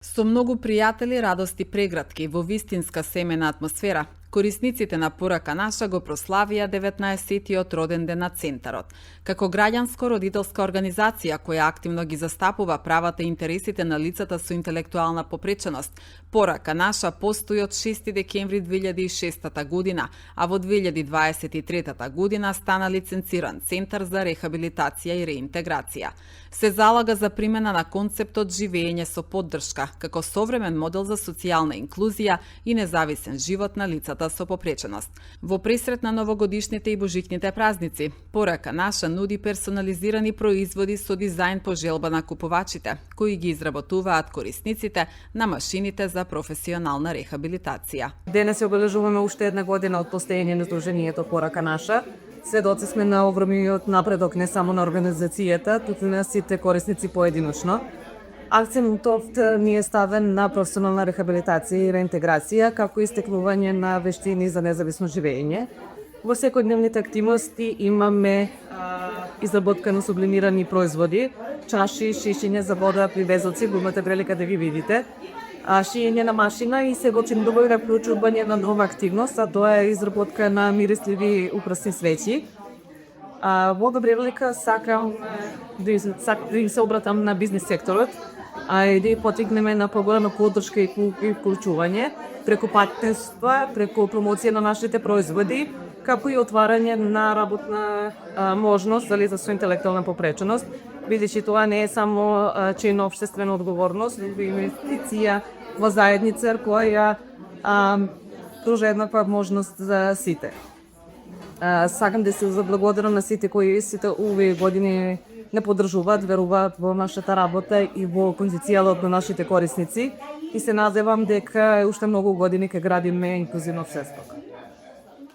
Со многу пријатели, радости, прегратки во вистинска семена атмосфера, корисниците на Порака наша го прославија 19-тиот роден ден на Центарот. Како граѓанско-родителска организација која активно ги застапува правата и интересите на лицата со интелектуална попреченост, Порака наша постои од 6 декември 2006 година, а во 2023 година стана лиценциран Центар за рехабилитација и реинтеграција. Се залага за примена на концептот живење со поддршка, како современ модел за социјална инклузија и независен живот на лицата со попреченост. Во пресрет на новогодишните и божичните празници, Порака наша нуди персонализирани производи со дизајн по желба на купувачите, кои ги изработуваат корисниците на машините за професионална рехабилитација. Денес се обележуваме уште една година од постоење на Сдруженијето Порака наша. Сведоци сме на огромниот напредок не само на организацијата, туку и на сите корисници поединочно. Акцентот ни е ставен на професионална рехабилитација и реинтеграција, како и стекнување на вештини за независно живење. Во секојдневните активности имаме изработка на сублимирани производи, чаши, шишење за вода, привезоци, го имате прилика да ги видите, шиење на машина и се готвиме да вклучување на нова активност, а тоа е изработка на мирисливи украсни свеќи. Во оваа прилика сакам да им се обратам на бизнес секторот, и да ја потикнеме на поголема поддршка и вклучување преку партнерства, преку промоција на нашите производи, како и отварање на работна можност за лица со интелектуална попреченост, бидејќи тоа не е само чин на општествена одговорност, но и инвестиција во заедница која пружа еднаква можност за сите. Сакам да се заблагодарам на сите кои сите овие години не поддржуваат, веруваат во нашата работа и во потенцијалот на нашите корисници и се надевам дека уште многу години ќе градиме инклузивно општество.